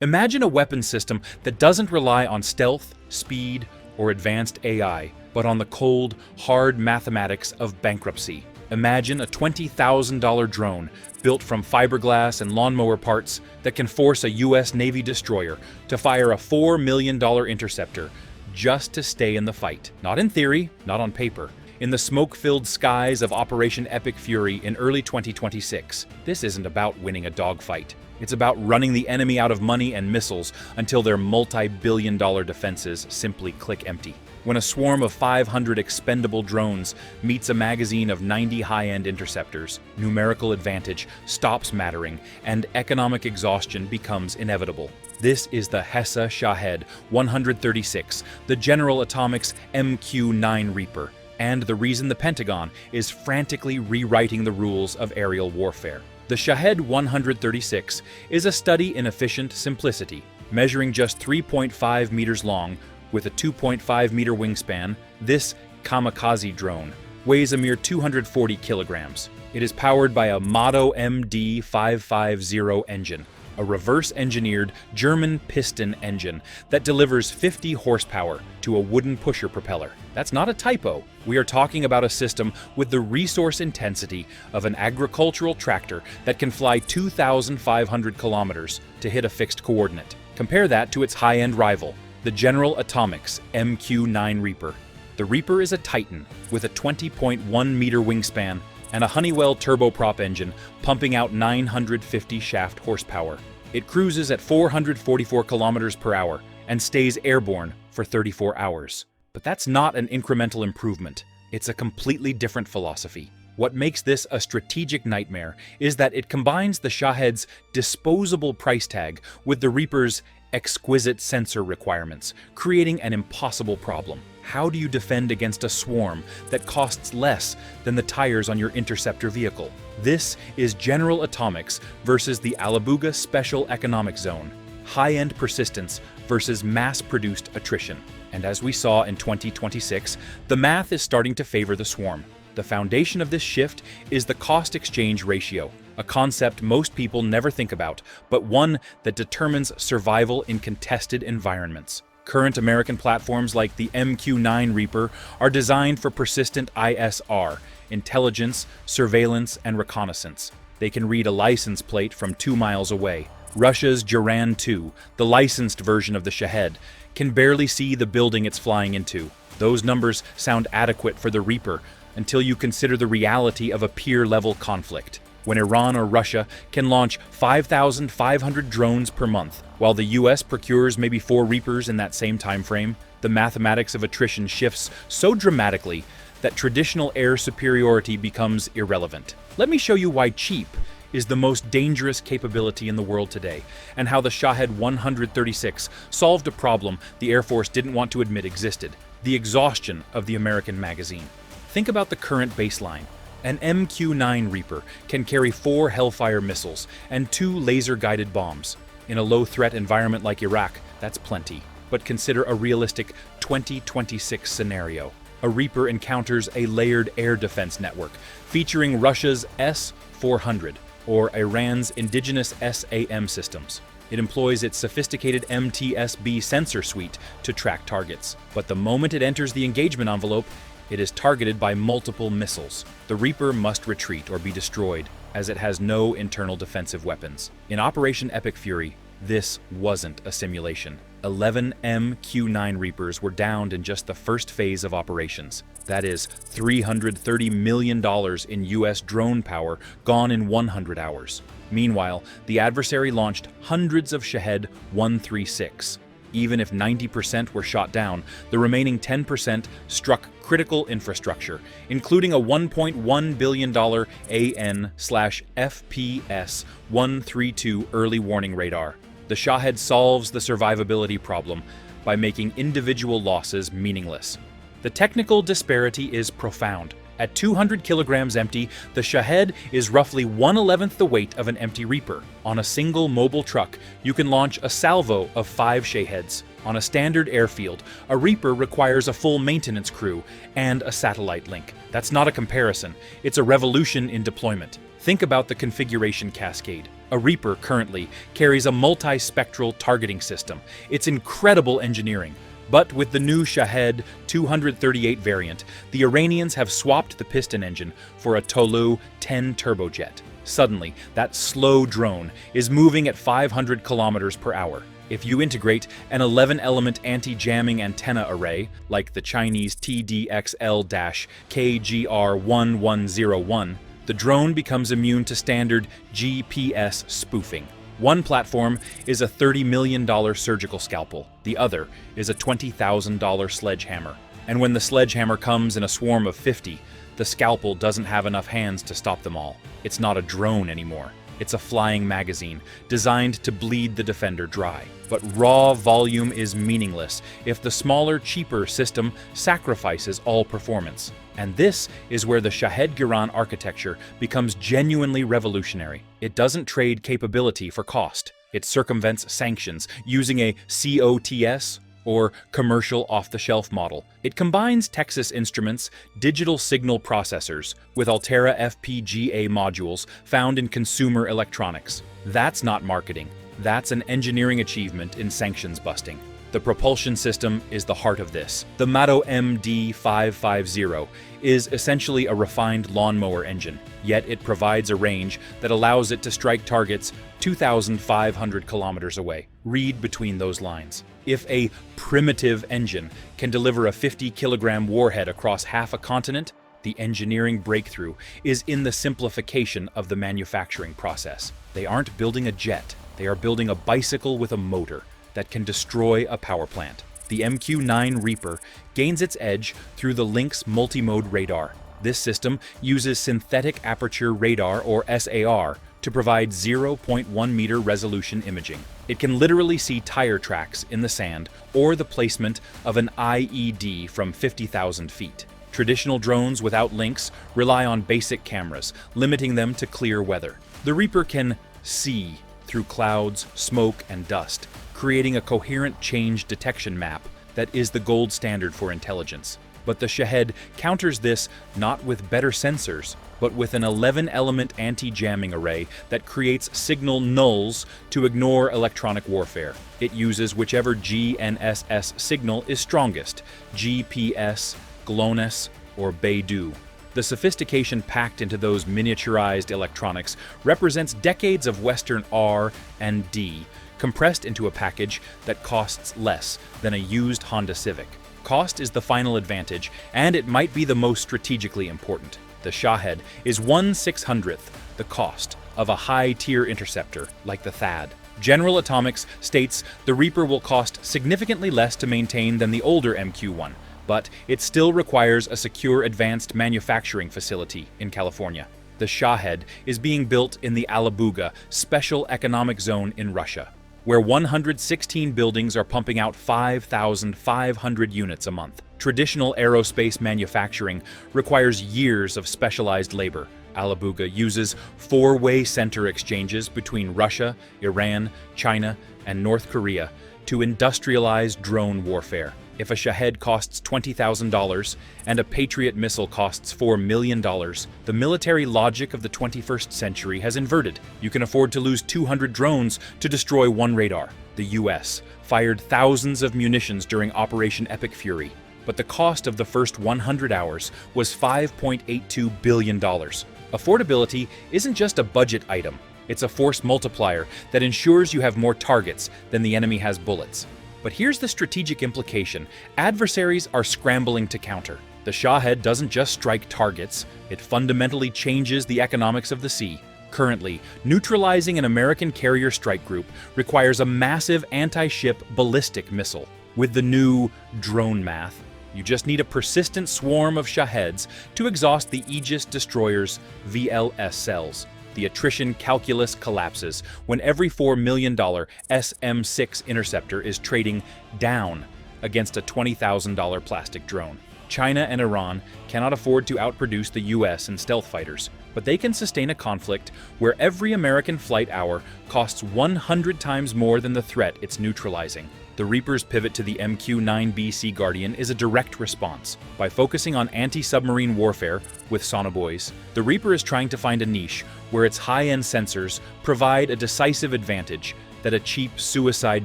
Imagine a weapon system that doesn't rely on stealth, speed, or advanced AI, but on the cold, hard mathematics of bankruptcy. Imagine a $20,000 drone built from fiberglass and lawnmower parts that can force a US Navy destroyer to fire a $4 million interceptor just to stay in the fight. Not in theory, not on paper. In the smoke-filled skies of Operation Epic Fury in early 2026, this isn't about winning a dogfight. It's about running the enemy out of money and missiles until their multi-billion-dollar defenses simply click empty. When a swarm of 500 expendable drones meets a magazine of 90 high-end interceptors, numerical advantage stops mattering and economic exhaustion becomes inevitable. This is the HESA Shahed-136, the General Atomics MQ-9 Reaper, and the reason the Pentagon is frantically rewriting the rules of aerial warfare. The Shahed-136 is a study in efficient simplicity. Measuring just 3.5 meters long, with a 2.5-meter wingspan, this kamikaze drone weighs a mere 240 kilograms. It is powered by a Motto MD550 engine, a reverse-engineered German piston engine that delivers 50 horsepower to a wooden pusher propeller. That's not a typo. We are talking about a system with the resource intensity of an agricultural tractor that can fly 2,500 kilometers to hit a fixed coordinate. Compare that to its high-end rival, the General Atomics MQ-9 Reaper. The Reaper is a Titan with a 20.1-meter wingspan and a Honeywell turboprop engine pumping out 950 shaft horsepower. It cruises at 444 kilometers per hour and stays airborne for 34 hours. But that's not an incremental improvement. It's a completely different philosophy. What makes this a strategic nightmare is that it combines the Shahed's disposable price tag with the Reaper's exquisite sensor requirements, creating an impossible problem. How do you defend against a swarm that costs less than the tires on your interceptor vehicle? This is General Atomics versus the Alabuga Special Economic Zone. High-end persistence versus mass-produced attrition. And as we saw in 2026, the math is starting to favor the swarm. The foundation of this shift is the cost-exchange ratio, a concept most people never think about, but one that determines survival in contested environments. Current American platforms like the MQ-9 Reaper are designed for persistent ISR, intelligence, surveillance, and reconnaissance. They can read a license plate from 2 miles away. Russia's Juran-2, the licensed version of the Shahed, can barely see the building it's flying into. Those numbers sound adequate for the Reaper until you consider the reality of a peer-level conflict. When Iran or Russia can launch 5,500 drones per month, while the US procures maybe 4 Reapers in that same time frame, the mathematics of attrition shifts so dramatically that traditional air superiority becomes irrelevant. Let me show you why cheap is the most dangerous capability in the world today, and how the Shahed-136 solved a problem the Air Force didn't want to admit existed: the exhaustion of the American magazine. Think about the current baseline. An MQ-9 Reaper can carry 4 Hellfire missiles and 2 laser-guided bombs. In a low-threat environment like Iraq, that's plenty. But consider a realistic 2026 scenario. A Reaper encounters a layered air defense network featuring Russia's S-400 or Iran's indigenous SAM systems. It employs its sophisticated MTSB sensor suite to track targets. But the moment it enters the engagement envelope, it is targeted by multiple missiles. The Reaper must retreat or be destroyed, as it has no internal defensive weapons. In Operation Epic Fury, this wasn't a simulation. 11 MQ-9 Reapers were downed in just the first phase of operations. That is, $330 million in US drone power gone in 100 hours. Meanwhile, the adversary launched hundreds of Shahed-136. Even if 90% were shot down, the remaining 10% struck critical infrastructure, including a $1.1 billion AN/FPS-132 early warning radar. The Shahed solves the survivability problem by making individual losses meaningless. The technical disparity is profound. At 200 kilograms empty, the Shahed is roughly 1/11 the weight of an empty Reaper. On a single mobile truck, you can launch a salvo of 5 Shaheds. On a standard airfield, a Reaper requires a full maintenance crew and a satellite link. That's not a comparison, it's a revolution in deployment. Think about the configuration cascade. A Reaper currently carries a multi-spectral targeting system. It's incredible engineering. But with the new Shahed-138 variant, the Iranians have swapped the piston engine for a Tolu 10 turbojet. Suddenly, that slow drone is moving at 500 kilometers per hour. If you integrate an 11-element anti-jamming antenna array, like the Chinese TDXL-KGR1101, the drone becomes immune to standard GPS spoofing. One platform is a $30 million surgical scalpel. The other is a $20,000 sledgehammer. And when the sledgehammer comes in a swarm of 50, the scalpel doesn't have enough hands to stop them all. It's not a drone anymore. It's a flying magazine designed to bleed the defender dry. But raw volume is meaningless if the smaller, cheaper system sacrifices all performance. And this is where the Shahed-Giran architecture becomes genuinely revolutionary. It doesn't trade capability for cost. It circumvents sanctions using a COTS, or commercial off-the-shelf model. It combines Texas Instruments' digital signal processors with Altera FPGA modules found in consumer electronics. That's not marketing. That's an engineering achievement in sanctions busting. The propulsion system is the heart of this. The Mato MD550 is essentially a refined lawnmower engine, yet it provides a range that allows it to strike targets 2,500 kilometers away. Read between those lines. If a primitive engine can deliver a 50-kilogram warhead across half a continent, the engineering breakthrough is in the simplification of the manufacturing process. They aren't building a jet, they are building a bicycle with a motor that can destroy a power plant. The MQ-9 Reaper gains its edge through the Lynx multimode radar. This system uses synthetic aperture radar, or SAR, to provide 0.1 meter resolution imaging. It can literally see tire tracks in the sand or the placement of an IED from 50,000 feet. Traditional drones without Lynx rely on basic cameras, limiting them to clear weather. The Reaper can see through clouds, smoke, and dust, creating a coherent change detection map that is the gold standard for intelligence. But the Shahed counters this not with better sensors, but with an 11-element anti-jamming array that creates signal nulls to ignore electronic warfare. It uses whichever GNSS signal is strongest, GPS, GLONASS, or Beidou. The sophistication packed into those miniaturized electronics represents decades of Western R&D, compressed into a package that costs less than a used Honda Civic. Cost is the final advantage, and it might be the most strategically important. The Shahed is 1/600th the cost of a high-tier interceptor like the THAAD. General Atomics states the Reaper will cost significantly less to maintain than the older MQ-1, but it still requires a secure advanced manufacturing facility in California. The Shahed is being built in the Alabuga Special Economic Zone in Russia, where 116 buildings are pumping out 5,500 units a month. Traditional aerospace manufacturing requires years of specialized labor. Alabuga uses four-way center exchanges between Russia, Iran, China, and North Korea to industrialize drone warfare. If a Shahed costs $20,000 and a Patriot missile costs $4 million, the military logic of the 21st century has inverted. You can afford to lose 200 drones to destroy one radar. The US fired thousands of munitions during Operation Epic Fury, but the cost of the first 100 hours was $5.82 billion. Affordability isn't just a budget item, it's a force multiplier that ensures you have more targets than the enemy has bullets. But here's the strategic implication. Adversaries are scrambling to counter. The Shahed doesn't just strike targets, it fundamentally changes the economics of the sea. Currently, neutralizing an American carrier strike group requires a massive anti-ship ballistic missile. With the new drone math, you just need a persistent swarm of Shaheds to exhaust the Aegis destroyer's VLS cells. The attrition calculus collapses when every $4 million SM-6 interceptor is trading down against a $20,000 plastic drone. China and Iran cannot afford to outproduce the US in stealth fighters, but they can sustain a conflict where every American flight hour costs 100 times more than the threat it's neutralizing. The Reaper's pivot to the MQ-9B Sea Guardian is a direct response. By focusing on anti-submarine warfare with sonobuoys, the Reaper is trying to find a niche where its high-end sensors provide a decisive advantage that a cheap suicide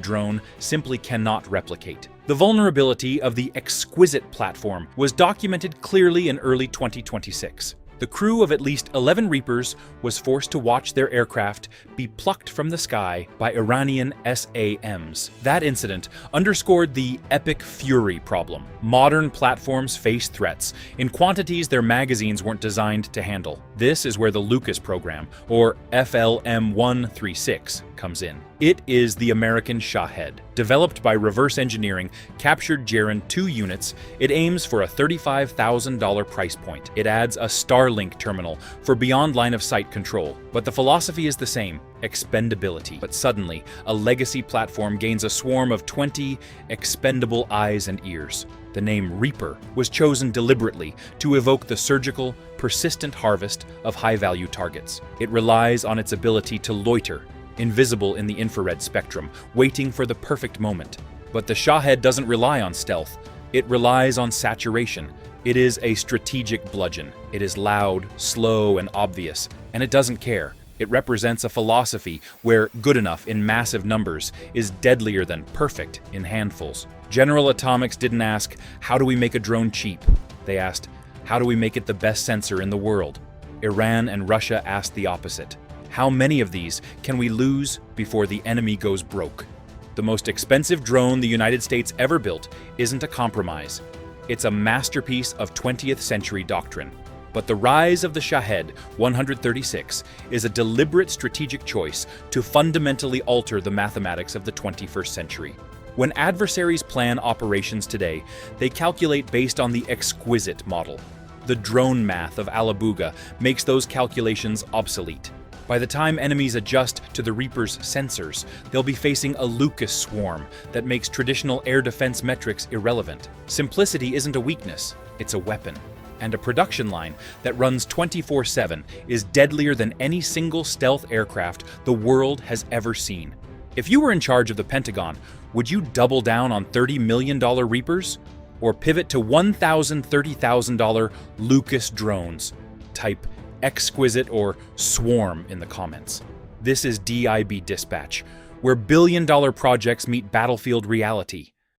drone simply cannot replicate. The vulnerability of the Exquisite platform was documented clearly in early 2026. The crew of at least 11 Reapers was forced to watch their aircraft be plucked from the sky by Iranian SAMs. That incident underscored the epic fury problem. Modern platforms face threats in quantities their magazines weren't designed to handle. This is where the Lucas program, or FLM-136, comes in. It is the American Shahed. Developed by reverse engineering captured Gerin 2 units, it aims for a $35,000 price point. It adds a Starlink terminal for beyond line-of-sight control. But the philosophy is the same: expendability. But suddenly, a legacy platform gains a swarm of 20 expendable eyes and ears. The name Reaper was chosen deliberately to evoke the surgical, persistent harvest of high-value targets. It relies on its ability to loiter, invisible in the infrared spectrum, waiting for the perfect moment. But the Shahed doesn't rely on stealth. It relies on saturation. It is a strategic bludgeon. It is loud, slow, and obvious, and it doesn't care. It represents a philosophy where good enough in massive numbers is deadlier than perfect in handfuls. General Atomics didn't ask, how do we make a drone cheap? They asked, how do we make it the best sensor in the world? Iran and Russia asked the opposite. How many of these can we lose before the enemy goes broke? The most expensive drone the United States ever built isn't a compromise. It's a masterpiece of 20th century doctrine. But the rise of the Shahed-136 is a deliberate strategic choice to fundamentally alter the mathematics of the 21st century. When adversaries plan operations today, they calculate based on the exquisite model. The drone math of Alabuga makes those calculations obsolete. By the time enemies adjust to the Reaper's sensors, they'll be facing a Lucas swarm that makes traditional air defense metrics irrelevant. Simplicity isn't a weakness, it's a weapon. And a production line that runs 24/7 is deadlier than any single stealth aircraft the world has ever seen. If you were in charge of the Pentagon, would you double down on $30 million Reapers? Or pivot to $1,000, $30,000 Lucas drones? Type exquisite or swarm in the comments. This is DIB Dispatch, where billion-dollar projects meet battlefield reality.